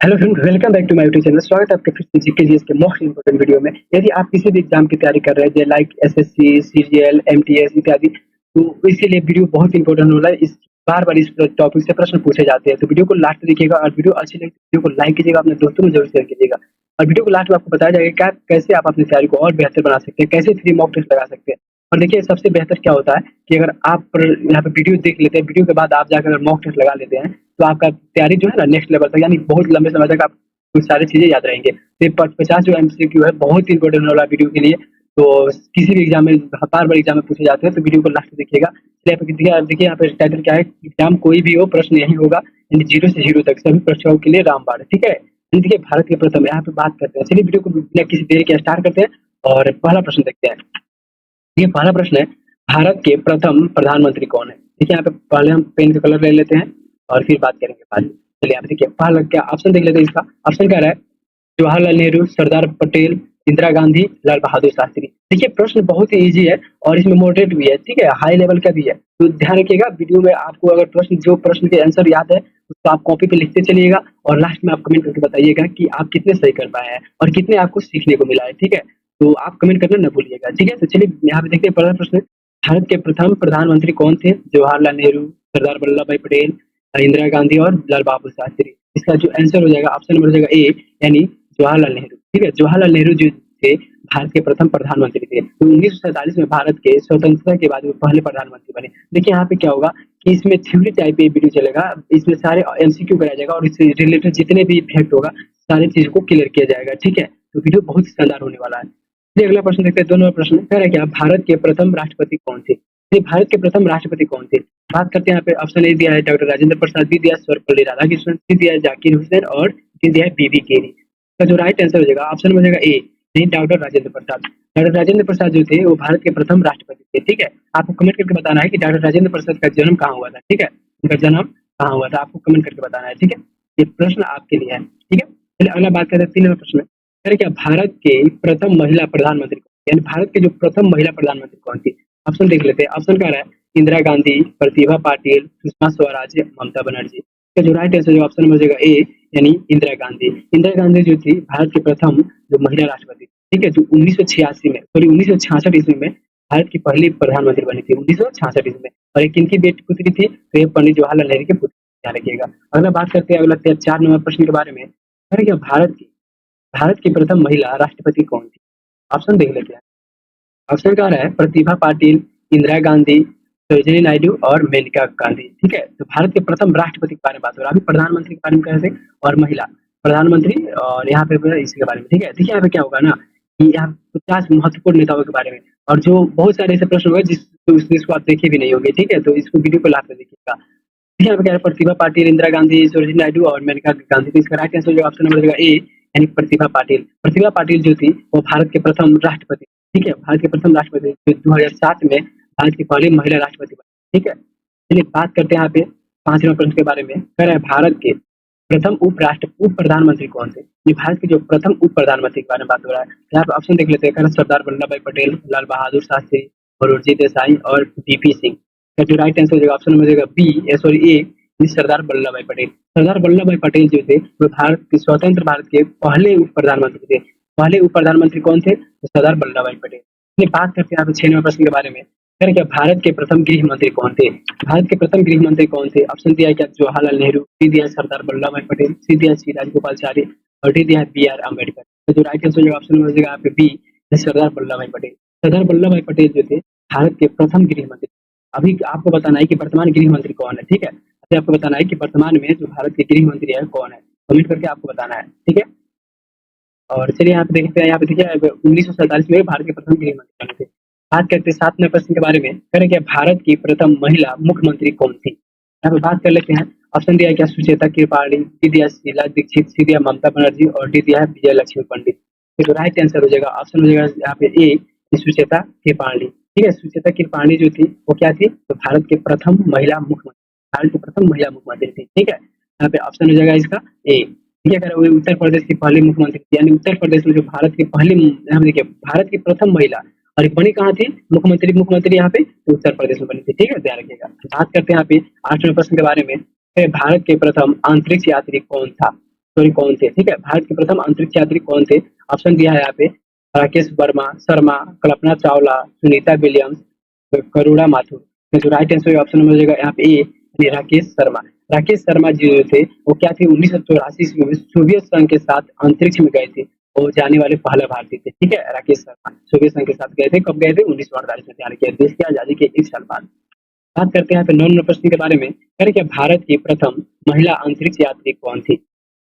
Hello friend, welcome back to my YouTube channel. स्वागत है आपके फिर से जीके जीएस के मोस्ट इंपोर्टेंट वीडियो में। यदि आप किसी भी एग्जाम की तैयारी कर रहे हैं लाइक एसएससी, सीजीएल, एमटीएस इत्यादि, तो इसके लिए वीडियो बहुत इंपॉर्टेंट होगा। इस बार इस टॉपिक से प्रश्न पूछे जाते हैं, तो वीडियो को लास्ट तक देखिएगा और वीडियो अच्छी लगे तो वीडियो को लाइक कीजिएगा, अपने दोस्तों में जरूर शेयर कीजिएगा। और वीडियो को लास्ट में आपको बताया जाएगा क्या कैसे आप अपनी तैयारी को और बेहतर बना सकते हैं, कैसे फ्री मॉक टेस्ट लगा सकते हैं। और देखिए सबसे बेहतर क्या होता है कि अगर आप यहाँ पे वीडियो देख लेते हैं, वीडियो के बाद आप जाकर अगर मॉक टेस्ट लगा लेते हैं, तो आपका तैयारी जो है ना नेक्स्ट लेवल तक, यानी बहुत लंबे समय तक आप कुछ सारी चीजें याद रहेंगे। तो 50 जो एमसीक्यू है बहुत ही इंपॉर्टेंट वाला वीडियो के लिए। तो किसी भी एग्जाम में बार एग्जाम में पूछे जाते हैं, तो वीडियो को लास्ट देखिएगा। देखिए यहाँ पे टाइटल क्या है, एग्जाम कोई भी हो प्रश्न यही होगा, यानी जीरो से हीरो तक सभी प्रश्नों के लिए रामबाण। ठीक है, यानी देखिए भारत के प्रथम यहाँ पे बात करते हैं। चलिए वीडियो को बिना किसी देरी के स्टार्ट करते हैं और पहला प्रश्न देखते हैं। ये पहला प्रश्न है, भारत के प्रथम प्रधानमंत्री कौन है? देखिए यहाँ पे पहले हम पेन का कलर ले लेते हैं और फिर बात करेंगे बाद में। चलिए आप देखिए पहला क्या ऑप्शन देख लेते हैं। इसका ऑप्शन क्या रहा है? जवाहरलाल नेहरू, सरदार पटेल, इंदिरा गांधी, लाल बहादुर शास्त्री। देखिए प्रश्न बहुत ही इजी है और इसमें मॉडरेट भी है, ठीक है, हाई लेवल का भी है। तो ध्यान रखिएगा, वीडियो में आपको अगर प्रश्न के आंसर याद है उसको आप कॉपी पे लिखते चलिएगा और लास्ट में आप कमेंट करके बताइएगा कि आप कितने सही कर पाए हैं और कितने आपको सीखने को मिला है। ठीक है, तो आप कमेंट करना न भूलिएगा। ठीक है, तो चलिए यहाँ पे देखते हैं पहला प्रश्न। भारत के प्रथम प्रधानमंत्री कौन थे? जवाहरलाल नेहरू, सरदार वल्लभ भाई पटेल, इंदिरा गांधी और लाल बहादुर शास्त्री। इसका जो आंसर हो जाएगा ऑप्शन नंबर हो जाएगा ए, यानी जवाहरलाल नेहरू। ठीक है, जवाहरलाल नेहरू जो थे भारत के प्रथम प्रधानमंत्री थे। तो 1947 में भारत के स्वतंत्रता के बाद वो पहले प्रधानमंत्री बने। देखिए यहाँ पे क्या होगा कि इसमें थ्योरी टाइप पे वीडियो चलेगा, इसमें सारे एमसीक्यू कराया जाएगा और इससे रिलेटेड जितने भी फैक्ट होगा सारी चीज को क्लियर किया जाएगा। ठीक है, तो वीडियो बहुत शानदार होने वाला है। चलिए अगला प्रश्न देखते हैं। 2 नंबर प्रश्न कह रहे हैं क्या भारत के प्रथम राष्ट्रपति कौन थे? ये भारत के प्रथम राष्ट्रपति कौन थे? बात करते हैं। यहाँ पे ऑप्शन ए दिया है डॉक्टर राजेंद्र प्रसाद, बी दिया है सर्वपल्ली राधाकृष्णन, सी दिया है जाकिर हुसैन और डी दिया है बीबी केरी। इसका जो राइट आंसर हो जाएगा ऑप्शन में हो जाएगा ए, नहीं डॉक्टर राजेंद्र प्रसाद। डॉक्टर राजेंद्र प्रसाद जो थे वो भारत के प्रथम राष्ट्रपति थे। ठीक है, आपको कमेंट करके बताना है कि डॉक्टर राजेंद्र प्रसाद का जन्म कहाँ हुआ था। ठीक है, उनका जन्म कहाँ हुआ था आपको कमेंट करके बताना है। ठीक है, ये प्रश्न आपके लिए है। ठीक है, चलिए अगला बात करते हैं। 3 नंबर प्रश्न कह रहे क्या भारत के प्रथम महिला प्रधानमंत्री यानी भारत के जो प्रथम महिला प्रधानमंत्री कौन थी? ऑप्शन देख लेते हैं। ऑप्शन क्या रहा है? इंदिरा गांधी, प्रतिभा पाटिल, सुषमा स्वराज, ममता बनर्जी। इसका जो राइट आंसर जो ऑप्शन में हो जाएगा ए, यानी इंदिरा गांधी। इंदिरा गांधी जो थी भारत के प्रथम जो महिला राष्ट्रपति, ठीक है, जो 1986 में 1966 ईस्वी में भारत की पहली प्रधानमंत्री बनी थी 1966 ईस्वी में। और एक किनकी बेटी पुत्री थी? तो ये पंडित जवाहरलाल नेहरू की पुत्री। ध्यान रखिएगा। अगला बात करते हैं अगला 4 नंबर प्रश्न के बारे में। अरे क्या भारत की प्रथम महिला राष्ट्रपति कौन थी? ऑप्शन देख लेते हैं। ऑप्शन क्या रहा है? प्रतिभा पाटिल, इंदिरा गांधी, सरोजिनी नायडू और मेनका गांधी। ठीक है, तो भारत के प्रथम राष्ट्रपति के बारे में बात हो रहा है। अभी प्रधानमंत्री के बारे में कह रहे थे और महिला प्रधानमंत्री और यहाँ पे इसके बारे में। ठीक है, देखिए यहाँ पे क्या होगा ना कि यहाँ 50 महत्वपूर्ण नेताओं के बारे में और जो बहुत सारे ऐसे प्रश्न होंगे जिसको आप देखे भी नहीं होंगे। ठीक है, तो इसको वीडियो को लास्ट में देखिएगा। देखिए यहाँ पे क्या है, प्रतिभा पाटिल, इंदिरा गांधी, सरोजिनी नायडू और मेनका गांधी। तो इसका राइट आंसर जो ऑप्शन नंबर ए, यानी प्रतिभा पाटिल। प्रतिभा पाटिल जो थी वो भारत के प्रथम राष्ट्रपति। ठीक है, भारत के प्रथम राष्ट्रपति जो 2007 में भारत की पहली महिला राष्ट्रपति बनी। ठीक है, चलिए बात करते हैं यहाँ पे 5 नंबर प्रश्न के बारे में। कह रहे हैं भारत के प्रथम उप प्रधानमंत्री कौन थे? ये भारत के जो प्रथम उप प्रधानमंत्री के बारे में बात हो रहा है। यहाँ पे ऑप्शन देख लेते हैं। सरदार वल्लभ भाई पटेल, लाल बहादुर शास्त्री, मोरारजी देसाई और वीपी सिंह। का जो राइट आंसर हो जाएगा ऑप्शन में हो जाएगा बी, सॉरी ए, सरदार वल्लभ भाई पटेल। सरदार वल्लभ भाई पटेल जो थे वो स्वतंत्र भारत के पहले उप प्रधानमंत्री थे। पहले उप प्रधानमंत्री कौन थे? तो सरदार वल्लभ भाई पटेल। चलिए बात करते हैं यहाँ पे 6 नंबर प्रश्न के बारे में। कह रहे क्या भारत के प्रथम गृह मंत्री कौन थे? भारत के प्रथम गृह मंत्री कौन थे? ऑप्शन दिया है क्या? जवाहरलाल नेहरू, डी दिया है सरदार वल्लभ भाई पटेल, सी दिया है श्री राजगोपालाचारी और डी दिया है बी आर अम्बेडकर। तो जो राइट आंसर जो ऑप्शन में हो जाएगा यहाँ पे बी, सरदार वल्लभ भाई पटेल। सरदार वल्लभ भाई पटेल जो थे भारत के प्रथम गृह मंत्री। अभी आपको बताना है कि वर्तमान गृह मंत्री कौन है। ठीक है, अभी आपको बताना है कि वर्तमान में जो भारत के गृह मंत्री है कौन है, कमेंट करके आपको बताना है। ठीक है, और चलिए यहाँ पे देखते हैं। यहाँ पे देखिए 1947 में भारत के प्रथम गृह मंत्री बने थे। बात करते हैं 7वें प्रश्न के बारे में। करें क्या भारत की प्रथम महिला मुख्यमंत्री कौन थी? यहाँ पे बात कर लेते हैं। ऑप्शन दिया है क्या? सुचेता त्रिपाठी, डी दिया शीला दीक्षित, सी दिया ममता बनर्जी और डी दिया है विजय लक्ष्मी पंडित। तो राइट आंसर हो जाएगा ऑप्शन हो जाएगा यहाँ पे ए, सुचेता त्रिपाठी। ठीक है, सुचेता त्रिपाठी जो थी वो क्या थी? तो भारत के प्रथम महिला मुख्यमंत्री, भारत की प्रथम महिला मुख्यमंत्री थी। ठीक है, यहाँ पे ऑप्शन हो जाएगा इसका ए। ठीक है, अगर वो उत्तर प्रदेश की पहली मुख्यमंत्री थी, यानी उत्तर प्रदेश में जो भारत की पहली, यहाँ पे देखिए भारत की प्रथम महिला, और बनी कहाँ थी मुख्यमंत्री यहाँ पे? तो उत्तर प्रदेश में बनी थी। ठीक है, ध्यान रखिएगा। बात करते हैं यहाँ पे 8वें प्रश्न के बारे में। भारत के प्रथम अंतरिक्ष यात्री कौन था? सॉरी कौन थे, ठीक है। भारत के प्रथम अंतरिक्ष यात्री कौन थे? ऑप्शन दिया है यहाँ पे राकेश वर्मा शर्मा, कल्पना चावला, सुनीता विलियम्स, करुणा माथुर। तो जो राइट आंसर ऑप्शन नंबर हो जाएगा यहाँ पे ए, यानी राकेश शर्मा। राकेश शर्मा जी जो थे वो क्या थे, 1984 ईस्वी में सोवियत संघ के साथ अंतरिक्ष में गए थे और जाने वाले पहले भारतीय थे, ठीक है। राकेश शर्मा सोवियत संघ के साथ गए थे, कब गए थे? 1948 में, यानी कि देश की आजादी के 1 साल बाद। बात करते हैं यहाँ पे 9 नंबर प्रश्न के बारे में। कह रहे क्या भारत की प्रथम महिला अंतरिक्ष यात्री कौन थी?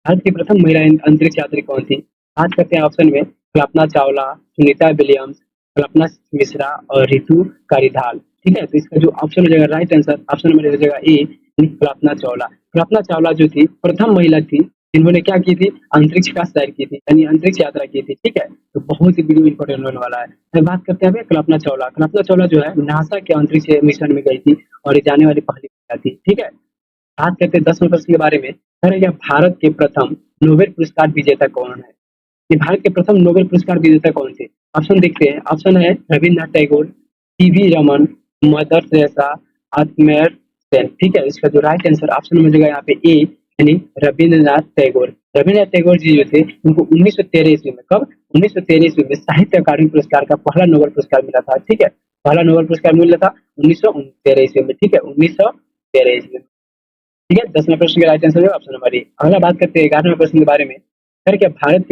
भारत की प्रथम महिला अंतरिक्ष यात्री कौन थी? बात करते हैं ऑप्शन में कल्पना चावला, सुनीता विलियम्स, कल्पना मिश्रा और रितु कारिधाल, ठीक है। तो इसका जो ऑप्शन हो जाएगा राइट आंसर ऑप्शन नंबर हो जाएगा ए, कल्पना चावला। कल्पना चावला जो थी प्रथम महिला थी जिन्होंने क्या की थी, अंतरिक्ष का सैर की थी, यानी अंतरिक्ष यात्रा की थी, ठीक है। तो बहुत ही वीडियो इंपॉर्टेंट होने वाला है। मैं बात करते हैं कल्पना चावला। कल्पना चावला जो है नासा के अंतरिक्ष मिशन में गई थी और ये जाने वाली पहली महिला थी, ठीक है। बात करते हैं 10 नंबर प्रश्न के बारे में। कह रहे क्या भारत के प्रथम नोबेल पुरस्कार विजेता कौन है? ये भारत के प्रथम नोबेल पुरस्कार विजेता कौन थे? ऑप्शन देखते हैं। ऑप्शन है Rabindranath Tagore, TV. Raman, mother Teresa, Amartya Sen, ठीक है। इसका जो राइट आंसर ऑप्शन में हो जाएगा यहाँ पे ए, यानी रविन्द्रनाथ टैगोर। रविन्द्रनाथ टैगोर जी जो थे उनको 1913 ईस्वी में, कब? 1913 ईस्वी में साहित्य अकादमी पुरस्कार का पहला नोबेल पुरस्कार मिला था, ठीक है। पहला नोबेल पुरस्कार मिला था 1913 ईस्वी में, ठीक है, 1913 ईस्वी में, ठीक है। 10 नंबर प्रश्न का राइट आंसर है ऑप्शन नंबर ए। अगला बात करते हैं 11 नंबर प्रश्न के बारे में। सर क्या भारत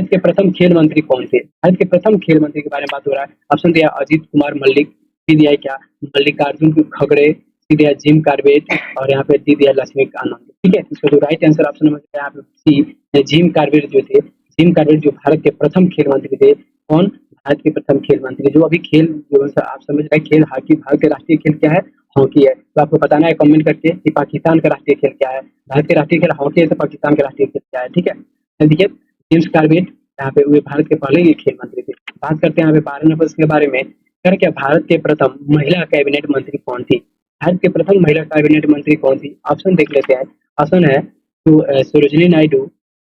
के प्रथम खेल मंत्री कौन थे? भारत के प्रथम खेल मंत्री के बारे में बात हो रहा है। ऑप्शन दिया अजीत कुमार मल्लिक, सी दिया है क्या मल्लिकार्जुन खड़गे, सी दिया जिम कार्बेट और यहाँ पे डी दिया लक्ष्मीकांत, ठीक है। इसका जो राइट आंसर ऑप्शन नंबर यहाँ पे सी, जिम कार्बेट जो थे, जिम कार्बेट जो भारत के प्रथम खेल मंत्री थे। कौन? भारत के प्रथम खेल मंत्री। जो अभी खेल जो आप समझ रहे हैं खेल हॉकी, भारत के राष्ट्रीय खेल क्या है? हॉकी है। तो आपको बताना है कमेंट करके कि पाकिस्तान का राष्ट्रीय खेल क्या है। भारत के राष्ट्रीय खेल हॉकी है तो पाकिस्तान का राष्ट्रीय खेल क्या है, ठीक है। देखिए जेम्स कार्बेट यहाँ पे वे भारत के पहले ही खेल मंत्री थे। बात करते हैं यहाँ पे 12 नंबर के बारे में। सर क्या भारत के प्रथम महिला कैबिनेट मंत्री कौन थी? भारत के प्रथम महिला कैबिनेट मंत्री कौन थी? ऑप्शन देख लेते हैं। ऑप्शन है तो सरोजिनी नायडू,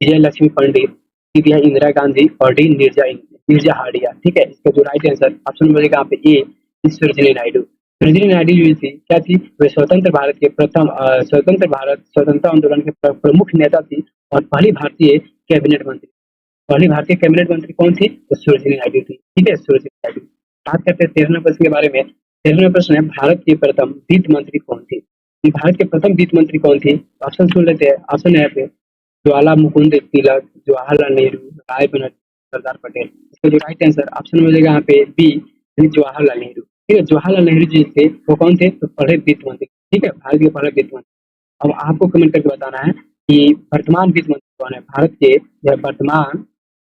विजय लक्ष्मी पंडित, सी दिया इंदिरा गांधी और डी निर्जा हाडिया, ठीक है। इसका जो राइट आंसर ऑप्शन में यहाँ पे ए, सरोजिनी नायडू। सरोजिनी नायडू जो थी क्या थी, वे स्वतंत्र भारत के प्रथम स्वतंत्रता आंदोलन के प्रमुख नेता थी और पहली भारतीय कैबिनेट मंत्री। पहली भारतीय कैबिनेट मंत्री कौन थी? तो सरोजिनी नायडू थी, ठीक है, सरोजिनी नायडू। बात करते हैं 13वें प्रश्न के बारे में। 13वां प्रश्न है भारत की प्रथम वित्त मंत्री कौन थी? भारत के प्रथम वित्त मंत्री कौन थी? ऑप्शन सुन लेते हैं। ऑप्शन है यहाँ पे ज्वाला मुकुंद तिलक, जवाहरलाल नेहरू, राय बनर्जी, सरदार पटेल। इसका जो राइट आंसर ऑप्शन में मिलेगा यहाँ पे बी, यानी जवाहरलाल नेहरू, ठीक है। जवाहरलाल नेहरू जी थे वो कौन थे? तो पहले वित्त मंत्री, ठीक है, भारत के पहले वित्त मंत्री। अब आपको कमेंट करके बताना है कि वर्तमान वित्त मंत्री कौन है भारत के, या वर्तमान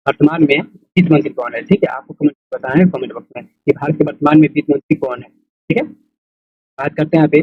वर्तमान में वित्त मंत्री कौन है, ठीक है। आपको कमेंट बताना है कमेंट बॉक्स में कि भारत के वर्तमान में वित्त मंत्री कौन है, ठीक है। बात करते हैं यहाँ पे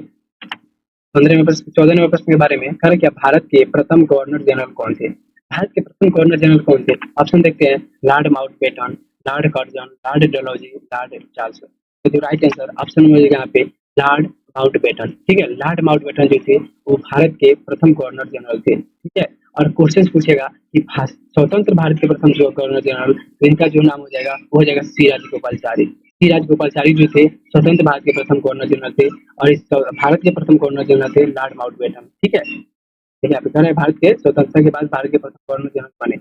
14वें प्रश्न के बारे में। कह रहे क्या भारत के प्रथम गवर्नर जनरल कौन थे? भारत के प्रथम गवर्नर जनरल कौन थे? ऑप्शन देखते हैं। Lord Mountbatten, Lord Curzon, Lord Dalhousie, Lord Charles. तो जो राइट आंसर ऑप्शन में यहाँ पे लॉर्ड माउंटबेटन, ठीक है। लॉर्ड माउंटबेटन जो थे वो भारत के प्रथम गवर्नर जनरल थे, ठीक है। और क्वेश्चन पूछेगा कि स्वतंत्र भारत के प्रथम जो गवर्नर जनरल, तो इनका जो नाम हो जाएगा वो हो जाएगा सी राजगोपालचारी। सी राजगोपालचारी जो थे स्वतंत्र भारत के प्रथम गवर्नर जनरल थे और इस भारत के प्रथम गवर्नर जनरल थे लॉर्ड माउंटबेटन, ठीक है। देखिए आप है भारत के स्वतंत्रता के बाद भारत के प्रथम गवर्नर जनरल बने।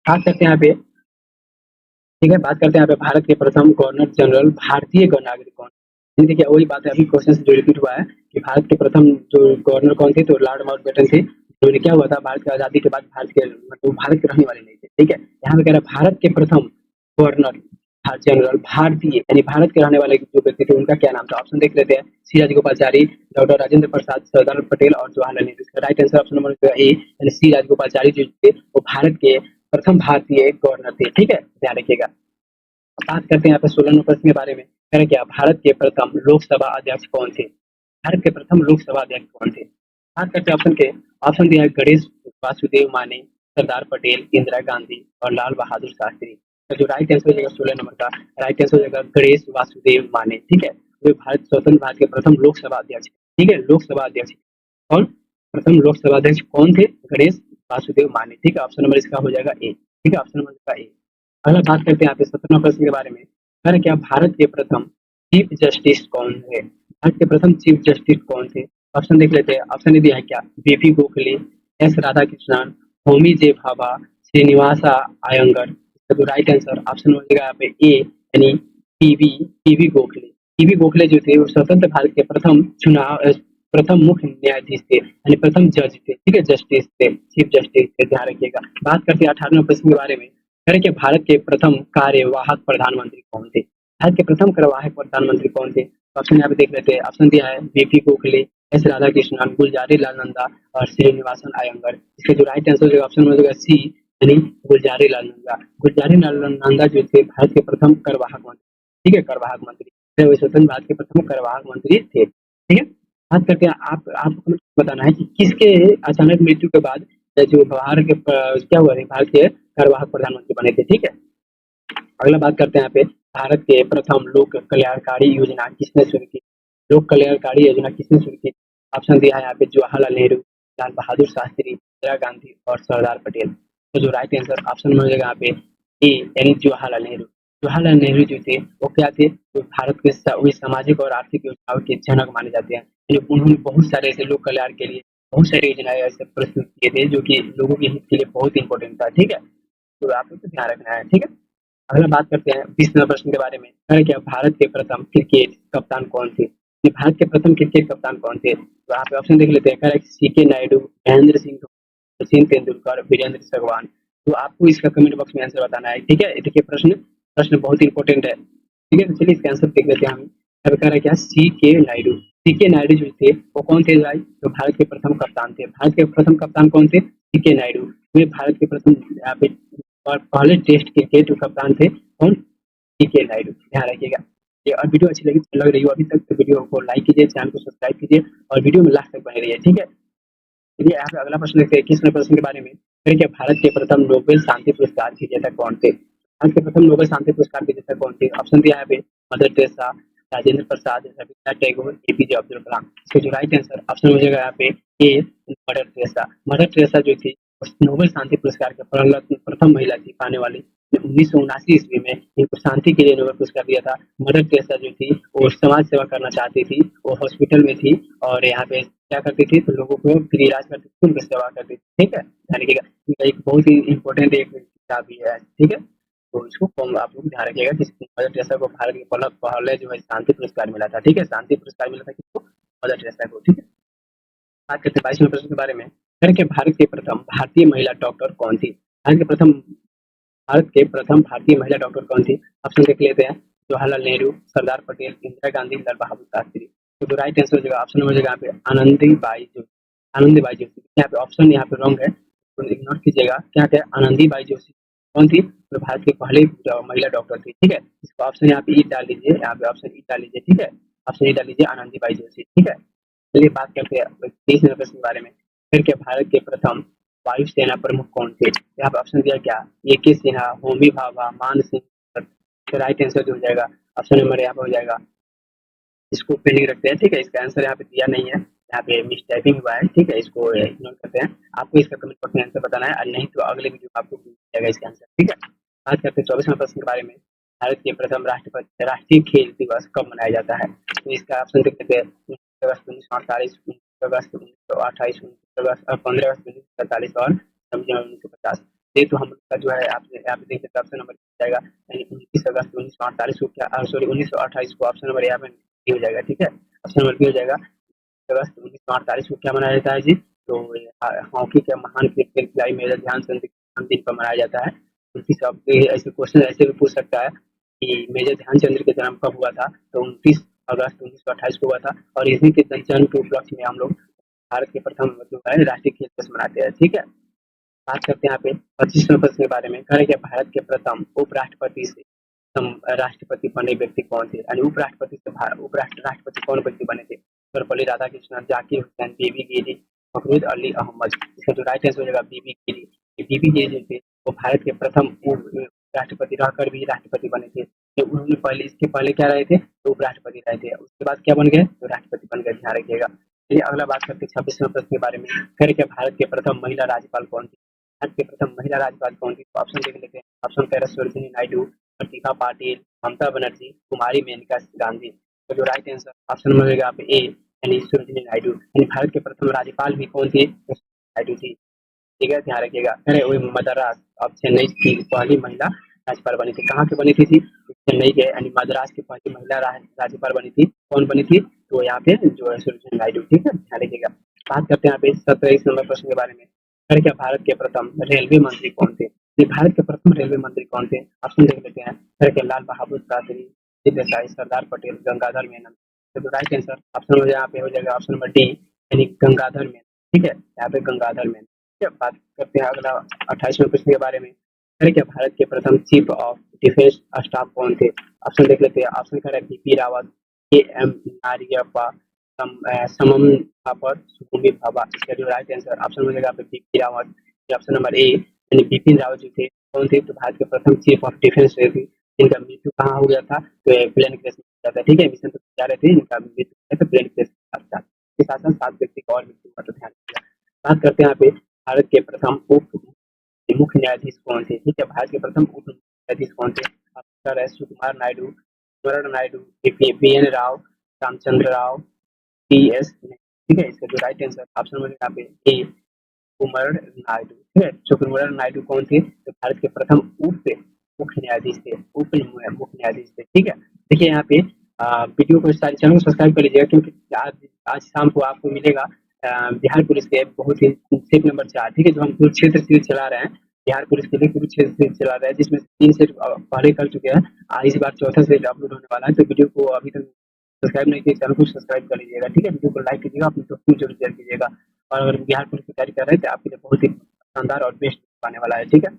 बात करते हैं यहाँ पे, ठीक है, बात करते हैं यहाँ पे भारत के प्रथम गवर्नर जनरल भारतीय नागरिक कौन? देखिए वही बात है, अभी क्वेश्चन जो रिपीट हुआ है कि भारत के प्रथम जो गवर्नर कौन थे, तो लॉर्ड माउंटबेटन थे। उन्होंने क्या हुआ था भारत की आजादी के बाद भारत के मतलब भारत के रहने वाले नहीं थे, ठीक है। यहाँ पे कह रहा है भारत के प्रथम गवर्नर जनरल भारतीय, यानी भारत के रहने वाले जो व्यक्ति थे उनका क्या नाम था? ऑप्शन देख लेते हैं। सी राजगोपालचारी, डॉक्टर राजेंद्र प्रसाद, सरदार पटेल और जवाहरलाल नेहरू। इसका राइट आंसर ऑप्शन नंबर ए, यानी सी राजगोपालचारी जो थे वो भारत के प्रथम भारतीय गवर्नर थे, ठीक है, ध्यान रखिएगा। बात करते हैं यहाँ पे 16 नंबर प्रश्न के बारे में। कह रहे क्या भारत के प्रथम लोकसभा अध्यक्ष कौन थे? भारत के प्रथम लोकसभा अध्यक्ष कौन थे? बात करते हैं ऑप्शन के। ऑप्शन दिया है गणेश वासुदेव माने, सरदार पटेल, इंदिरा गांधी और लाल बहादुर शास्त्री। तो जो राइट आंसर हो जाएगा 16 नंबर का राइट आंसर हो जाएगा गणेश वासुदेव माने, ठीक है। वे भारत स्वतंत्र भारत के प्रथम लोकसभा अध्यक्ष, ठीक है, लोकसभा अध्यक्ष कौन? प्रथम लोकसभा अध्यक्ष कौन थे? गणेश वासुदेव माने, ठीक है। ऑप्शन नंबर इसका हो जाएगा ए, ठीक है, ऑप्शन नंबर का ए। अगला बात करते हैं यहाँ पे 17 प्रश्न के बारे में। सर क्या भारत के प्रथम चीफ जस्टिस कौन है? भारत के प्रथम चीफ जस्टिस कौन थे? ऑप्शन देख लेते हैं। ऑप्शन दिया है क्या बीपी गोखले, एस राधाकृष्णन, होमी जे भाभा, श्रीनिवासा अयंगर। इसका जो राइट आंसर ऑप्शन हो जाएगा यहाँ पे ए, यानी PV PV Gokhale. PV Gokhale जो थे वो स्वतंत्र भारत के प्रथम मुख्य न्यायाधीश थे, यानी प्रथम जज थे, ठीक है, जस्टिस थे, चीफ जस्टिस थे, ध्यान रखिएगा। बात करते हैं 18वें प्रश्न के बारे में। कह रहे कि भारत के प्रथम कार्यवाहक प्रधानमंत्री कौन थे? भारत के प्रथम कार्यवाहक प्रधानमंत्री कौन थे? ऑप्शन यहाँ पे देख लेते हैं। ऑप्शन दिया है बीपी गोखले, एस राधाकृष्णन, गुलजारी लाल नंदा और श्रीनिवासन अयंगर। इसका जो राइट आंसर होगा ऑप्शन में होगा सी, यानी गुलजारी लाल नंदा। गुलजारी लाल नंदा जो थे भारत के प्रथम कार्यवाहक मंत्री, ठीक है, कार्यवाहक मंत्री, वे स्वतंत्र भारत के प्रथम कार्यवाहक मंत्री थे, ठीक है। बात करते हैं, आपको बताना है कि किसके अचानक मृत्यु के बाद जो भारत के क्या हुआ थे, भारत के कार्यवाहक प्रधानमंत्री बने थे, ठीक है। अगला बात करते हैं यहाँ पे, भारत के प्रथम लोक कल्याणकारी योजना किसने शुरू की? लोक कल्याणकारी योजना किसने शुरू की? ऑप्शन दिया है यहाँ पे जवाहरलाल नेहरू, लाल बहादुर शास्त्री, इंदिरा गांधी और सरदार पटेल। तो जो राइट आंसर ऑप्शन में हो जाएगा यहाँ पे ए, यानी जवाहरलाल नेहरू। जवाहरलाल नेहरू जो थे वो क्या थे, वो भारत के वही सामाजिक और आर्थिक योजनाओं के जनक माने जाते हैं। यानी उन्होंने बहुत सारे ऐसे लोक कल्याण के लिए बहुत सारी योजनाएं ऐसे प्रस्तुत किए थे जो कि लोगों के हित के लिए बहुत इंपॉर्टेंट था, ठीक है। तो आपको तो ध्यान रखना है, ठीक है। अगला बात करते हैं 20वें प्रश्न के बारे में। है क्या भारत के प्रथम क्रिकेट कप्तान कौन थे? ये भारत के प्रथम क्रिकेट कप्तान कौन थे? तो आप ऑप्शन देख लेते हैं। करेक्ट, सीके नायडू, महेंद्र सिंह धोनी, सचिन तेंदुलकर, वीरेंद्र सहवाग। तो आपको इसका कमेंट बॉक्स में आंसर बताना है, ठीक है। ये देखिए प्रश्न प्रश्न बहुत इंपॉर्टेंट है, ठीक है। तो चलिए इसका आंसर देख लेते हैं हम। अब कह रहा है क्या, सी के नायडू। सी के नायडू जो थे वो कौन थे भाई? तो भारत के प्रथम कप्तान थे। भारत के प्रथम कप्तान कौन थे? सी के नायडू। वे भारत के प्रथम यहाँ पे और पहले टेस्ट क्रिकेट कप्तान थे कौन? टीके नायडू, ध्यान रखिएगा। ये और वीडियो अच्छी लग रही हो अभी तक तो वीडियो को लाइक कीजिए, चैनल को सब्सक्राइब कीजिए और वीडियो में लास्ट तक बने रहिए, ठीक है। चलिए यहाँ पे अगला प्रश्न देखते हैं 21वें प्रश्न के बारे में। फिर क्या भारत के प्रथम नोबेल शांति पुरस्कार विजेता कौन थे? भारत के प्रथम नोबेल शांति पुरस्कार विजेता कौन थे? ऑप्शन दिया है यहाँ पे mother Teresa, Rajendra Prasad, Rabindranath Tagore, APJ Abdul Kalam. इसका जो राइट आंसर ऑप्शन हो जाएगा यहाँ पे ए, मदर टेरेसा। मदर टेरेसा जो थी नोबेल शांति पुरस्कार के प्रथम महिला थी पाने वाली। 1979 ईस्वी में इनको शांति के लिए नोबेल पुरस्कार दिया था। मदर टेरेसा जो थी वो समाज सेवा करना चाहती थी, वो हॉस्पिटल में थी और यहाँ पे क्या करती थी, तो लोगों को फ्री इलाज करती थी, उनकी सेवा करती थी, ठीक है। यानी कि इनका एक बहुत ही इंपॉर्टेंट एक किताब भी है, ठीक है। तो इसको आप लोग ध्यान रखिएगा कि मदर टेरेसा को भारत के पहले जो है शांति पुरस्कार मिला था, ठीक है। शांति पुरस्कार मिला था किसको? मदर टेरेसा को, ठीक है। बात करते हैं 22वें प्रश्न के बारे में। फिर के भारत के प्रथम भारतीय महिला डॉक्टर कौन थी? भारत के प्रथम भारतीय महिला डॉक्टर कौन थी? ऑप्शन देख लेते हैं। जवाहरलाल नेहरू, सरदार पटेल, इंदिरा गांधी, लाल बहादुर शास्त्री। तो राइट आंसर हो जाएगा ऑप्शन हो जाएगा यहाँ पे आनंदीबाई जोशी। आनंदीबाई जोशी, यहाँ पे ऑप्शन यहाँ पे रॉन्ग है, तो इग्नोर कीजिएगा। क्या है? आनंदीबाई जोशी कौन थी? तो भारत की पहली महिला डॉक्टर थी, ठीक है। इसको ऑप्शन यहाँ पे ई डाल लीजिए, यहाँ पे ऑप्शन ई डाल लीजिए, ठीक है। ऑप्शन ई डाल लीजिए आनंदीबाई जोशी, ठीक है। चलिए बात करते हैं 23वें प्रश्न के बारे में। फिर क्या भारत के प्रथम वायुसेना प्रमुख कौन थे? यहाँ पे ऑप्शन दिया क्या, ए के सिन्हा, होमी भाभा, मान सिंह। तो राइट आंसर जो हो जाएगा ऑप्शन नंबर यहाँ पे हो जाएगा, इसको पेंडिंग रखते हैं, ठीक है। इसका आंसर यहाँ पे दिया नहीं है, यहाँ पे मिस टाइपिंग हुआ है, ठीक है। इसको इग्नोर करते हैं। आपको इसका कमेंट बॉक्स में आंसर बताना है, और नहीं तो अगले वीडियो में आपको मिल जाएगा इसका आंसर, ठीक है। बात करते हैं 24वें प्रश्न के बारे में। भारत के प्रथम राष्ट्रीय खेल दिवस कब मनाया जाता है? तो इसका ऑप्शन देख लेते हैं। 19 अगस्त 1948, 19 अगस्त 1928, 19 अगस्त 15 अगस्त 1947 और 26 जनवरी 1950। ये तो हम लोग का जो है आपने यहाँ पे देख सकते ऑप्शन नंबर जाएगा, यानी 29 अगस्त 1948 को क्या, सॉरी 1928 को ऑप्शन नंबर यहाँ पे हो जाएगा, ठीक है। ऑप्शन नंबर बी हो जाएगा। अगस्त 1948 को क्या मनाया जाता है जी? तो हॉकी के महान क्रिकेट खिलाड़ी मेजर ध्यानचंद के जन्मदिन पर मनाया जाता है। 29 ऐसे क्वेश्चन ऐसे भी पूछ सकता है कि मेजर ध्यानचंद के जन्म कब हुआ था? तो 29 अगस्त 1928 को हुआ था, और इसी के जन्म के उपलक्ष्य में हम लोग भारत के प्रथम जो है राष्ट्रीय खेल दिवस मनाते हैं, ठीक है। बात करते हैं यहाँ पे 25वें प्रश्न के बारे में। करें क्या भारत के प्रथम उपराष्ट्रपति से राष्ट्रपति बने व्यक्ति कौन थे? यानी उपराष्ट्रपति से राष्ट्रपति कौन व्यक्ति बने थे? सर्वपल्ली राधाकृष्णन, जाकिर हुसैन, बीबी गिरी, फखरुद्दीन अली अहमद। इसका जो राइट आंसर हो जाएगा बीबी गिरी। बीबी गिरी थे वो भारत के प्रथम राष्ट्रपति रहकर भी राष्ट्रपति बने थे। तो उन्होंने पहले, इसके पहले क्या रहे थे? तो उपराष्ट्रपति रहे थे, उसके बाद क्या बन गए? तो राष्ट्रपति बन गए, ध्यान रखिएगा। चलिए अगला बात करते हैं 26वें प्रश्न के बारे में। करें क्या भारत के प्रथम महिला राज्यपाल कौन थी? भारत के प्रथम महिला राज्यपाल कौन थी? तो ऑप्शन देख लेते हैं। ऑप्शन पहला सरोजिनी नायडू, प्रतिभा पाटिल, ममता बनर्जी, कुमारी मेनका गांधी। तो जो राइट आंसर ऑप्शन में होगा आप ए, यानी सरोजिनी नायडू। यानी भारत के प्रथम राज्यपाल भी कौन थे? नायडू थी। ठीक है, ध्यान रखिएगा। अरे वही मद्रास, अब चेन्नई की पहली महिला राज्यपाल बनी थी। कहाँ की बनी थी? चेन्नई के यानी मद्रास की पहली महिला राज्यपाल बनी थी। कौन बनी थी? तो यहाँ पे जो है सरोजिनी नायडू। ठीक है, ध्यान रखिएगा। बात करते हैं यहाँ पे 27 नंबर प्रश्न के बारे में। अरे क्या भारत के प्रथम रेलवे मंत्री कौन थे? ये भारत के प्रथम रेलवे मंत्री कौन थे? ऑप्शन देख लेते हैं। अरे क्या लाल बहादुर शास्त्री, देसाई, सरदार पटेल, गंगाधर मेनन। तो राइट आंसर ऑप्शन यहाँ पे हो जाएगा ऑप्शन नंबर डी यानी गंगाधर मेनन। ठीक है, यहाँ पे गंगाधर मेनन। ठीक है, बात करते हैं अगला 28वें प्रश्न के बारे में। अरे क्या भारत के प्रथम चीफ ऑफ डिफेंस स्टाफ कौन थे? ऑप्शन देख लेते हैं। ऑप्शन का है बीपी रावत, के एम नारियप्पा, समम थापर, सुकुम्बी भाभा। इसका जो राइट आंसर ऑप्शन मिलेगा यहाँ पे बीपी रावत। ऑप्शन नंबर ए यानी बिपिन रावत जो थे कौन थे? तो भारत के प्रथम चीफ ऑफ डिफेंस रहे थे। इनका मृत्यु कहाँ हो गया था? तो प्लेन क्रैश में हो गया था। ठीक है, मिशन तो जा रहे थे, इनका मृत्यु हो गया था प्लेन क्रैश के साथ। इसके साथ साथ 7 व्यक्ति का और मृत्यु हुआ, तो ध्यान रखिएगा। बात करते हैं यहाँ पे भारत के प्रथम उप मुख्य न्यायाधीश कौन थे? ठीक है, भारत के प्रथम उप न्यायाधीश कौन थे? आपका है Sukumar Naidu, Varan Naidu, B N Rao, Ramachandra Rao, T S. ठीक है, इसका जो राइट आंसर ऑप्शन में यहाँ पे ए कुमार नायडू। ठीक है, सुकुमार नायडू कौन थे? तो भारत के प्रथम उप मुख्य न्यायाधीश थे। उप मुख्य न्यायाधीश थे। ठीक है, देखिए यहाँ पे वीडियो को सारे चैनल को सब्सक्राइब कर लीजिएगा, क्योंकि आज आज शाम को आपको मिलेगा बिहार पुलिस के बहुत ही सेट नंबर 4। ठीक है, जो हम कुरुक्षेत्र सीरीज चला रहे हैं, बिहार पुलिस के लिए कुरुक्षेत्र सीरीज चला रहे हैं, जिसमें 3 सेट पहले कर चुके हैं। इस बार चौथा सेट अपलोड होने वाला है। तो वीडियो को अभी तक सब्सक्राइब नहीं किया, चैनल को सब्सक्राइब कर लीजिएगा। ठीक है, वीडियो को लाइक कीजिएगा, अपने दोस्तों को जरूर शेयर कीजिएगा। और अगर बिहार पुलिस की तैयारी कर रहे हैं तो आपके लिए बहुत ही शानदार और बेस्ट आने वाला है। ठीक है,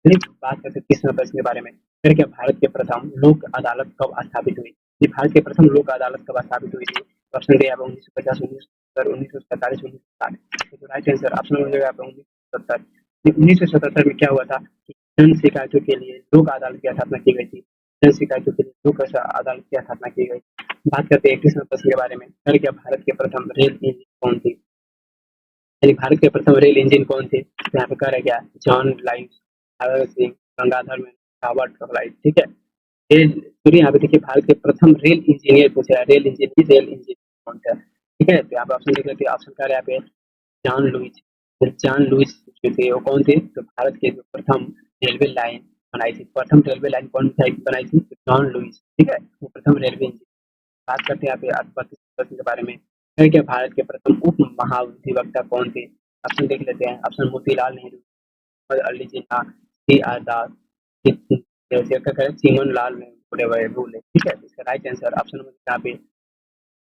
चलिए बात करते हैं 30वें प्रश्न के बारे में। फिर क्या भारत के प्रथम लोक अदालत कब स्थापित हुई? ये भारत के प्रथम लोक अदालत कब स्थापित हुई थी? ऑप्शन डी आप 1950, 1970, 1947, 1960। तो राइट आंसर ऑप्शन हो जाएगा आप 1977। 1977 में क्या हुआ था कि जन शिकायतों के लिए लोक अदालत की स्थापना की गई थी। जन शिकायतों के लिए लोक अदालत की स्थापना की गई। बात करते हैं 31वें प्रश्न के बारे में। फिर क्या भारत के प्रथम रेल इंजन कौन थी? यानी भारत के प्रथम रेल इंजन कौन थे? तो यहाँ पे कह रहा क्या? जॉन लाइव, भगत सिंह, गंगाधर मेहन, रॉबर्ट क्लाइव। ठीक है, फिर यहाँ पे देखिए भारत के प्रथम रेल इंजीनियर पूछा है। रेल इंजीनियर कौन था? ठीक है, तो यहाँ पे ऑप्शन देख लेते हैं। ऑप्शन कह रहा है यहाँ पे जॉन लुइस। तो जॉन लुइस जो थे वो कौन थे? तो भारत के जो प्रथम रेलवे लाइन बनाई थी, प्रथम रेलवे लाइन कौन बनाई थी? तो जॉन लुइस। ठीक है, वो प्रथम रेलवे इंजीनियर। बात करते हैं यहाँ पे 32 प्रश्न के बारे में। है क्या भारत के प्रथम उप महाधिवक्ता कौन थे? ऑप्शन देख लेते हैं। Option Motilal Nehru, Mohammad Ali Jinnah, C R दास, सीमन लाल में बड़े बड़े रूल है। ठीक है, इसका राइट आंसर ऑप्शन यहाँ पे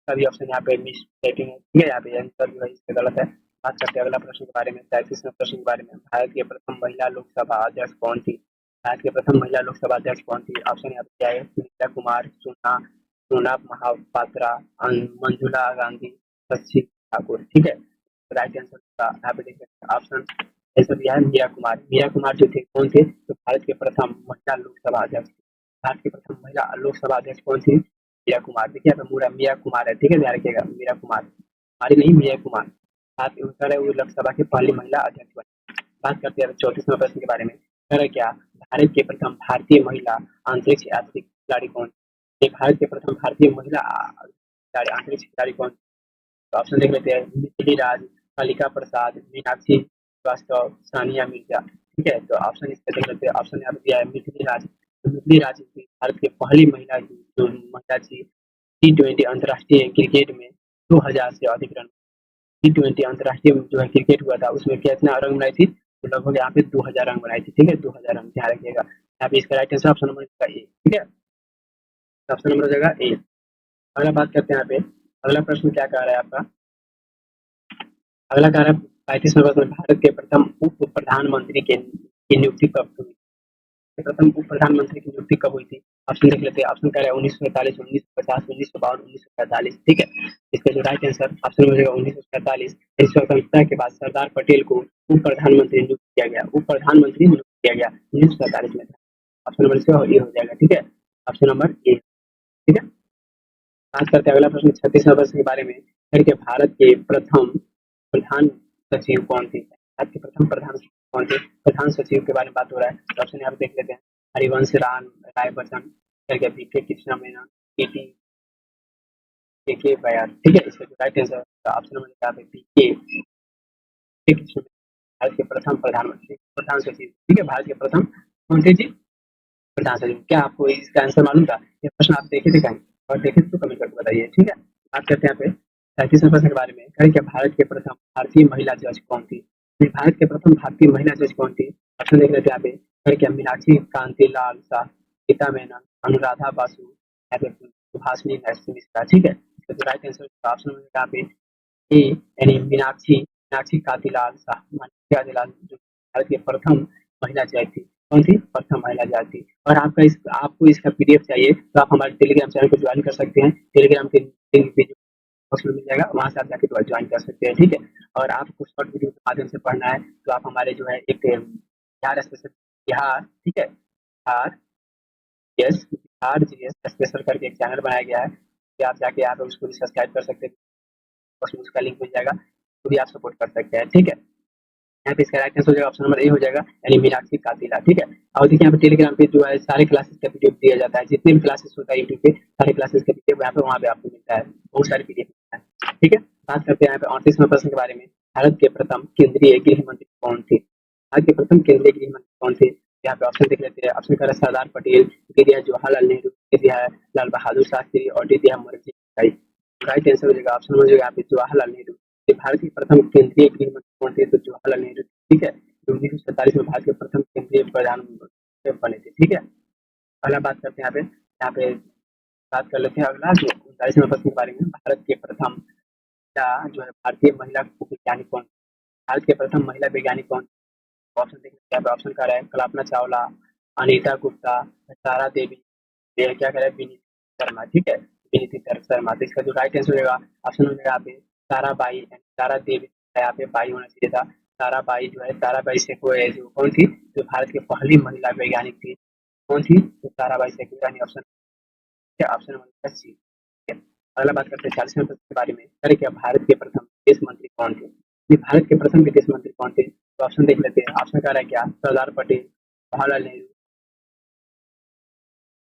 सभी ऑप्शन यहाँ पे मिस सेटिंग है। ठीक है, यहाँ पे आंसर जो है इसका गलत है। बात करते हैं अगला प्रश्न के बारे में, 33वें प्रश्न के बारे में। भारत के प्रथम महिला लोकसभा अध्यक्ष कौन थी? भारत के प्रथम महिला लोकसभा अध्यक्ष कौन थी? ऑप्शन यहाँ पे क्या है? सुनीता कुमार, सोना महापात्रा, मंजुला गांधी, शशि ठाकुर। ठीक है, राइट आंसर का यहाँ पे देख सकते हैं ऑप्शन आंसर दिया है मीरा कुमार। मीरा कुमार जो थे कौन थे? तो भारत के प्रथम महिला लोकसभा अध्यक्ष। भारत की प्रथम महिला लोकसभा अध्यक्ष कौन थी? मीरा कुमार। देखिए यहाँ पे पूरा मीरा कुमार है। ठीक है, ध्यान रखिएगा, मीरा कुमार, हमारी नहीं, मीरा कुमार। साथ ही उत्तर है वो लोकसभा की पहली महिला अध्यक्ष बनी। बात करते हैं 34वें प्रश्न के बारे में। है क्या भारत के प्रथम भारतीय महिला अंतरिक्ष यात्री खिलाड़ी कौन? ये भारत के प्रथम भारतीय महिला अंतरिक्ष खिलाड़ी कौन? तो ऑप्शन देख लेते हैं। मिथिली राज, कालिका प्रसाद, मीनाक्षी श्रीवास्तव, सानिया मिर्जा। ठीक है, तो ऑप्शन इसका देख लेते हैं। ऑप्शन यहाँ पे दिया है मिथिली राज। तो मिथिली राज भारत की पहली महिला जो महिला थी T20 अंतर्राष्ट्रीय क्रिकेट में 2000 से अधिक रन। T20 अंतर्राष्ट्रीय जो है क्रिकेट हुआ था, उसमें कितना रन बनाई थी? तो लगभग यहाँ पे 2000 रन बनाई थी। ठीक है, 2000 रन, ध्यान रखिएगा। यहाँ पे इसका राइट आंसर ऑप्शन नंबर इसका ए। ठीक है, ऑप्शन नंबर हो जाएगा ए। अगला बात करते हैं यहाँ पे। अगला प्रश्न क्या कह रहा है आपका? अगला कह रहा है 35वें प्रश्न में भारत के प्रथम उप प्रधानमंत्री की नियुक्ति कब हुई? प्रथम उप प्रधानमंत्री की नियुक्ति कब हुई थी? ऑप्शन देख लेते हैं। ऑप्शन कह रहा है 1947, 1950, 1952, 1947। ठीक है, इसका जो राइट आंसर ऑप्शन हो जाएगा 1947। इस स्वतंत्रता के बाद सरदार पटेल को उप प्रधानमंत्री नियुक्त किया गया। उप प्रधानमंत्री नियुक्त किया गया 1947 में। ऑप्शन नंबर इसका ये हो जाएगा। ठीक है, ऑप्शन नंबर ए। ठीक है, बात करते हैं अगला प्रश्न 36वें प्रश्न के बारे में। है कि भारत के प्रथम प्रधान सचिव कौन थे? भारत के प्रथम प्रधान सचिव कौन थे? प्रधान सचिव के बारे में बात हो रहा है, तो ऑप्शन यहाँ पे देख लेते हैं। हरिवंश राय बच्चन, करके बीके कृष्णा मेनन, केटी के बयार। ठीक है, इसका जो राइट आंसर ऑप्शन नंबर यहाँ पे बीके कृष्णा भारत के प्रथम प्रधानमंत्री, प्रधान सचिव, ठीक है, भारत के प्रथम कौन थे जी? प्रधान सचिव। क्या आपको इसका आंसर मालूम था? ये प्रश्न आप देखे थे कहीं? और देखे तो कमेंट करके बताइए, ठीक है। बात करते हैं यहाँ पे 37वें प्रश्न के बारे में। कहें क्या भारत के प्रथम भारतीय महिला जज कौन थी? भारत के प्रथम भारतीय महिला जज कौन थी? ऑप्शन देख लेते हैं यहाँ पे। कहें क्या मीनाक्षी कांति लाल शाह, गीता मेनन, अनुराधा बासु, या फिर सुभाषिनी नरसिम्हा मिश्रा, ठीक है। इसका जो राइट आंसर ऑप्शन में यहाँ पे ए यानी मीनाक्षी मीनाक्षी कांतिलाल शाह, मीनाक्षी कांतिलाल जो भारत की प्रथम महिला जज थी। कौन सी? प्रथम महिला जज थी। और आपको इसका पीडीएफ चाहिए तो आप हमारे टेलीग्राम चैनल को ज्वाइन कर सकते हैं। टेलीग्राम के लिंक भी बॉक्स में मिल जाएगा, वहाँ से आप जाके ज्वाइन कर सकते हैं, ठीक है। और आपको शॉर्ट वीडियो के माध्यम से पढ़ना है तो आप हमारे जो है एक बिहार स्पेशल, बिहार, ठीक है, Bihar yes Bihar GS special करके एक चैनल बनाया गया है, कि आप जाके आप उसको भी सब्सक्राइब कर सकते हैं, उसमें उसका लिंक मिल जाएगा, तो भी आप सपोर्ट कर सकते हैं, ठीक है। यहाँ पे इसका राइट आंसर हो जाएगा ऑप्शन नंबर ए हो जाएगा, यानी मीनाक्षी कातिला, ठीक है। और देखिए यहाँ पे टेलीग्राम पे जो है सारे क्लासेस का पीडीएफ दिया जाता है, जितने भी क्लासेस होता है यूट्यूब पे सारे क्लासेस का पीडीएफ यहाँ पे वहाँ पे आपको मिलता है, बहुत सारे पीडीएफ मिलता है, ठीक है। बात करते हैं यहाँ पे 38वें प्रश्न के बारे में। भारत के प्रथम केंद्रीय गृह मंत्री कौन थे? भारत के प्रथम केंद्रीय गृह मंत्री कौन थे? यहाँ पे ऑप्शन देख लेते हैं। ऑप्शन का सरदार पटेल, डी दिया है जवाहरलाल नेहरू, डी दिया है लाल बहादुर शास्त्री, और डी दिया है मोरारजी देसाई। राइट आंसर हो जाएगा ऑप्शन हो जाएगा यहाँ पे जवाहरलाल नेहरू। भारत के प्रथम केंद्रीय गृह मंत्री कौन थे? तो जवाहरलाल नेहरू, ठीक है। 1947 में भारत के प्रथम केंद्रीय प्रधानमंत्री बने थे, ठीक है। अगला बात करते हैं यहाँ पे बात कर लेते हैं अगला जो 39वें प्रश्न के बारे में। भारत के प्रथम जो है भारतीय महिला वैज्ञानिक कौन? भारत के प्रथम महिला वैज्ञानिक कौन? ऑप्शन देख लेते हैं। ऑप्शन का है कल्पना चावला, अनीता गुप्ता, तारा देवी, ये क्या कह रहा है विनीत शर्मा, ठीक है, विनीत शर्मा। तो इसका जो राइट आंसर हो जाएगा ऑप्शन हो जाएगा यहाँ पे ताराबाई, तारा देवी, यहाँ पे बाई होना चाहिए था। ताराबाई जो है ताराबाई सेको है जो कौन थी? जो भारत की पहली महिला वैज्ञानिक थी। कौन थी? तो ताराबाई सेको, यानी ऑप्शन ऑप्शन नंबर सी, ठीक है। अगला बात करते हैं 40वें प्रश्न के बारे में। अरे क्या भारत के प्रथम विदेश मंत्री कौन थे? ये भारत के प्रथम विदेश मंत्री कौन थे? तो ऑप्शन देख लेते हैं। ऑप्शन कह रहा है क्या सरदार पटेल, जवाहरलाल नेहरू।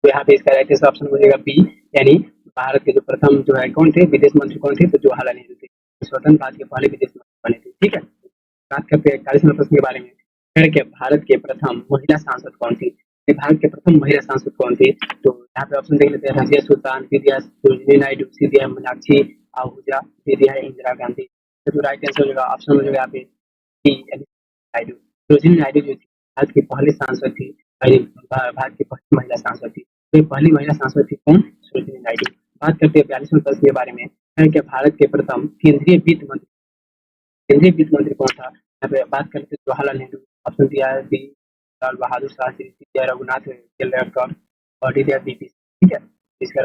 तो यहाँ पे इसका राइट आंसर ऑप्शन हो जाएगा बी, यानी भारत के जो प्रथम जो है कौन थे विदेश मंत्री कौन थे? तो जवाहरलाल नेहरू थे, स्वतंत्र भारत के पहले विदेश मंत्री बने थे, ठीक है। बात करते हैं 41वें प्रश्न के बारे में। के भारत के प्रथम महिला सांसद कौन थी? भारत के प्रथम महिला सांसद कौन थी? तो यहाँ पे ऑप्शन देख लेते हैं। रजिया सुल्तान, विद्या सरोजिनी नायडू, सी दिया है मीनाक्षी आहूजा, डी दिया है इंदिरा गांधी। तो जो राइट आंसर हो जाएगा ऑप्शन हो जाएगा यहाँ पे डी, नायडू। सरोजिनी नायडू जो थी भारत की पहली सांसद थी, भारत की पहली महिला सांसद थी। तो ये पहली महिला सांसद थी कौन? सरोजिनी नायडू। बात करते हैं 42वें प्रश्न के बारे में। क्या भारत के प्रथम केंद्रीय वित्त मंत्री कौन था? यहाँ पे बात करते हैं जवाहरलाल नेहरू। ऑप्शन दिया है बी लाल बहादुर शास्त्री, सी दिया है रघुनाथ केलकर, और डी दिया है बीपी, ठीक है। इसका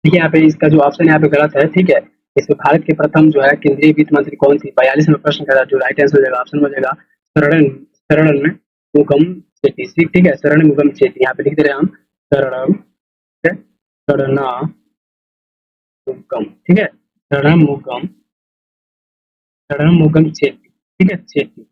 देखिए यहाँ पे इसका जो ऑप्शन यहाँ पे गलत है, ठीक है। इसमें भारत के प्रथम जो है केंद्रीय वित्त मंत्री कौन थी? 42वें प्रश्न का जो राइट आंसर हो जाएगा ऑप्शन हो जाएगा शरण शरण मुगम चेट्टी, ठीक है, शरण मुगम चेट्टी। यहाँ पे लिख दे रहे हैं हम शरण, शरण मुगम, ठीक है, शरण मुगम, शरण मुगम चेट्टी, ठीक है, चेट्टी।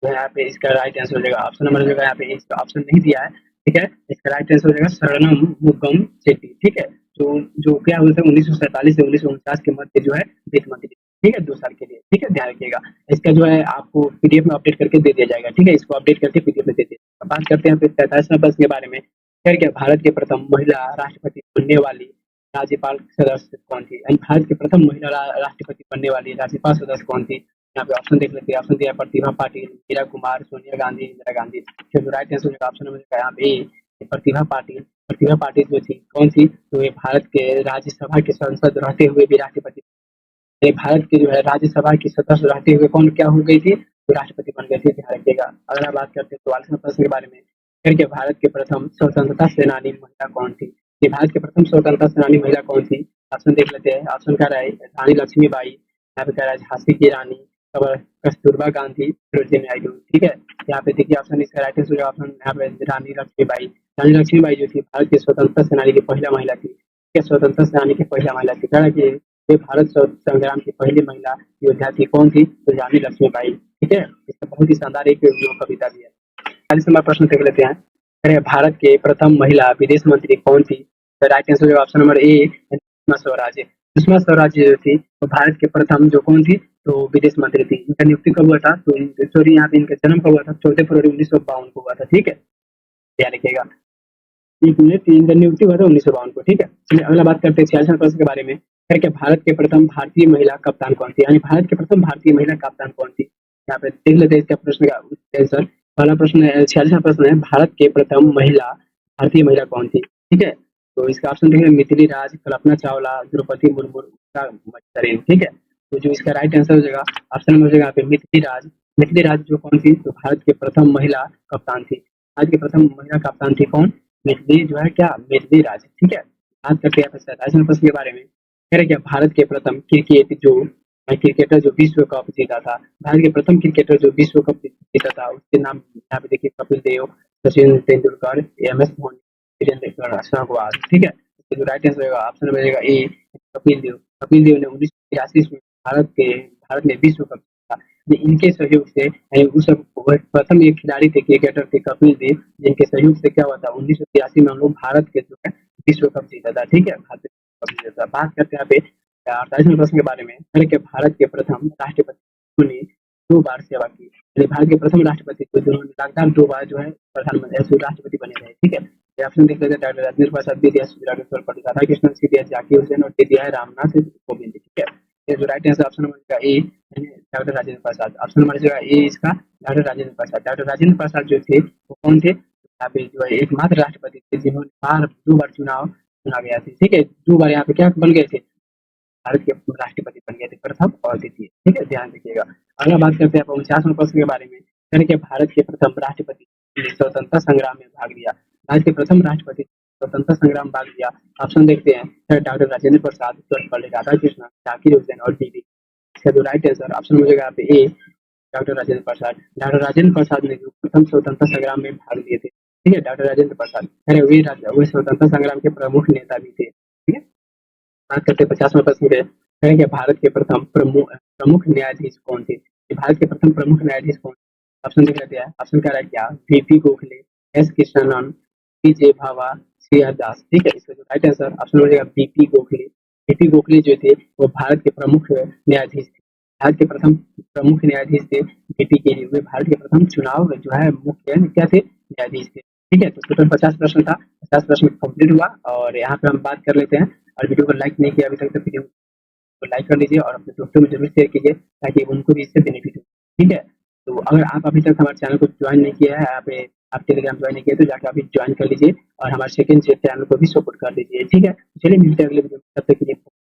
तो यहाँ पे इसका राइट आंसर हो जाएगा ऑप्शन नंबर हो जाएगा, यहाँ पे इसका ऑप्शन नहीं दिया है, ठीक है। इसका राइट आंसर हो जाएगा शरणम मुगम चेट्टी, ठीक है। जो जो क्या हुए थे 1947 से 1949 के मध्य जो है वित्त मंत्री, ठीक है, 2 साल के लिए, ठीक है, ध्यान रखिएगा। इसका जो है आपको पीडीएफ में अपडेट करके दे दिया जाएगा, ठीक है, इसको अपडेट करके पीडीएफ में दे दिया। बात करते हैं 43वें प्रश्न के बारे में। क्या भारत के प्रथम महिला राष्ट्रपति बनने वाली राज्यपाल सदस्य कौन थी? यानी भारत की प्रथम महिला राष्ट्रपति बनने वाली राज्यपाल सदस्य कौन थी? यहाँ पे ऑप्शन देख लेते हैं। ऑप्शन दिया प्रतिभा पाटिल, मीरा कुमार, सोनिया गांधी, इंदिरा गांधी। जो राइट आंसर होगा ऑप्शन नंबर यहाँ पे प्रतिभा पाटिल। प्रतिभा पाटिल जो थी कौन थी? तो ये भारत के राज्यसभा के सांसद रहते हुए भी राष्ट्रपति, ये भारत के जो है राज्यसभा की सदस्य रहते हुए कौन क्या हो गई थी? तो राष्ट्रपति बन गई थी, ध्यान रखिएगा। अगला बात करते हैं 44वें प्रश्न के बारे में। करके भारत के प्रथम स्वतंत्रता सेनानी महिला कौन थी? ये भारत के प्रथम स्वतंत्रता सेनानी महिला कौन थी? ऑप्शन देख लेते हैं। ऑप्शन कह रहा है रानी लक्ष्मीबाई, यहाँ पे कह रहा है झांसी की रानी, कस्तूरबा गांधी, सरोजिनी नायडू, ठीक है। यहाँ पे देखिए ऑप्शन इसका राइट आंसर ऑप्शन यहाँ पे रानी लक्ष्मीबाई। रानी लक्ष्मीबाई जो थी भारत के स्वतंत्रता सेनानी की पहला महिला थी, स्वतंत्रता सेनानी की पहला महिला थी। कह रहा है कि ये भारत संग्राम की पहली महिला योद्धा थी, कौन थी? तो रानी लक्ष्मीबाई, ठीक है। इसका बहुत ही शानदार एक कविता भी है। 40 नंबर प्रश्न देख लेते हैं। अरे भारत के प्रथम महिला विदेश मंत्री कौन थी? तो राइट आंसर होगा ऑप्शन नंबर ए सुषमा स्वराज। सुषमा स्वराज जो थी वो भारत के प्रथम जो कौन थी, तो विदेश मंत्री थी। इनका नियुक्ति कब हुआ था, तो सॉरी यहाँ पे इनका जन्म कब हुआ था, 14 फरवरी 1952 को हुआ था। ठीक है, ध्यान रखिएगा। 1 मिनट, इनका नियुक्ति हुआ था 1952 को। ठीक है, चलिए अगला बात करते हैं 46वें प्रश्न के बारे में। फिर क्या भारत के प्रथम भारतीय महिला कप्तान कौन थी, यानी भारत के प्रथम भारतीय महिला कप्तान कौन थी। यहाँ पे देख लेते हैं इसका प्रश्न का आंसर। पहला प्रश्न 46वां प्रश्न है, भारत के प्रथम महिला भारतीय महिला कौन थी। ठीक है, तो इसका ऑप्शन देखें, मिथिली राज, कल्पना चावला, द्रौपदी मुर्मू, उषा मच्छरेन। ठीक है, तो जो इसका राइट आंसर हो जाएगा, ऑप्शन में हो जाएगा यहाँ पे मिथिली राज। मिथिली राज जो कौन थी, तो भारत के प्रथम महिला कप्तान थी। आज के प्रथम महिला कप्तान थी कौन, मिथिली जो है क्या, मिथिली राज। ठीक है, बात करते हैं 27वें प्रश्न के बारे में। कह रहे क्या भारत के प्रथम क्रिकेटर जो विश्व कप जीता था, भारत के प्रथम क्रिकेटर जो विश्व कप जीता था, उसके नाम यहाँ पे देखिए, कपिल देव, सचिन तेंदुलकर, MS धोनी, वीरेंद्र सहवाग। ठीक है, तो जो राइट आंसर होगा ऑप्शन में रहेगा ए, कपिल देव। कपिल देव ने 1983 में भारत ने विश्व कप जीता। इनके सहयोग से उस प्रथम एक खिलाड़ी थे, क्रिकेटर थे कपिल देव, जिनके सहयोग से क्या हुआ था, 1983 में हम लोग भारत के जो है विश्व कप जीता था। ठीक है, भारत कप जीता था। बात करते हैं यहाँ पे 48वें प्रश्न के बारे में। के भारत के प्रथम राष्ट्रपति ने 2 बार सेवा की, यानी भारत के प्रथम राष्ट्रपति थे जिन्होंने लगातार 2 बार जो है प्रधानमंत्री राष्ट्रपति बने रहे। ठीक है, ऑप्शन देख लेते हैं, doctor Rajendra Prasad, B D S Radhakrishnan, C D S Zakir Hussain और D D I Ramnath Kovind. ठीक है, ये जो right answer option number A, doctor Rajendra Prasad. Option number जगह ए इसका, डॉक्टर राजेंद्र प्रसाद। डॉक्टर राजेंद्र प्रसाद जो थे वो कौन थे, यहाँ पे जो है एकमात्र राष्ट्रपति थे जिन्होंने 2 बार चुनाव चुना गया थे। ठीक है, 2 बार यहाँ पे क्या बन गए थे, भारत के राष्ट्रपति बन गए थे, प्रथम और द्वितीय। ठीक है, ध्यान रखिएगा। अगला बात करते हैं 49वें प्रश्न के बारे में। यानी कि भारत के प्रथम राष्ट्रपति ने स्वतंत्रता संग्राम में भाग लिया। भारत के प्रथम राष्ट्रपति स्वतंत्रता संग्राम भाग लिया। ऑप्शन देखते हैं, डॉक्टर राजेंद्र प्रसाद, सर्वपल्ली राधाकृष्णन, जाकिर हुसैन और डी डी। इसका जो राइट आंसर ऑप्शन हो जाएगा यहाँ पे ए, डॉक्टर राजेंद्र प्रसाद। डॉक्टर राजेंद्र प्रसाद ने जो प्रथम स्वतंत्रता संग्राम में भाग लिए थे। ठीक है, डॉक्टर राजेंद्र प्रसाद, अरे वे स्वतंत्रता संग्राम के प्रमुख नेता भी थे। ठीक है, बात करते हैं 50वें प्रश्न पे। कहेंगे भारत के प्रथम प्रमुख न्यायाधीश कौन थे। भारत के प्रथम प्रमुख न्यायाधीश कौन, ऑप्शन देख लेते हैं। ऑप्शन क्या है, क्या वीपी गोखले, एस कृष्णन, पीजे भावा, सीआर दास। ठीक है, इसका जो राइट आंसर ऑप्शन हो जाएगा बीपी गोखले। बीपी गोखले जो थे वो भारत के प्रमुख न्यायाधीश थे। भारत के प्रथम प्रमुख न्यायाधीश थे बीपी के लिए। वे भारत के प्रथम चुनाव जो है मुख्य क्या थे, न्यायाधीश थे। ठीक है, तो टोटल 50 प्रश्न था। 50 प्रश्न कंप्लीट हुआ और यहाँ पे हम बात कर लेते हैं। और वीडियो को लाइक नहीं किया अभी तक तो वीडियो को लाइक कर लीजिए और अपने दोस्तों में जरूर शेयर कीजिए ताकि उनको भी इससे बेनिफिट हो। ठीक है, तो अगर आप अभी तक हमारे चैनल को ज्वाइन नहीं किया है, यहाँ पे आप टेलीग्राम ज्वाइन नहीं किया तो जाकर अभी ज्वाइन कर लीजिए और हमारे सेकंड चैनल को भी सपोर्ट कर दीजिए। ठीक है, चलिए मिलते हैं अगले वीडियो में, तब तक के लिए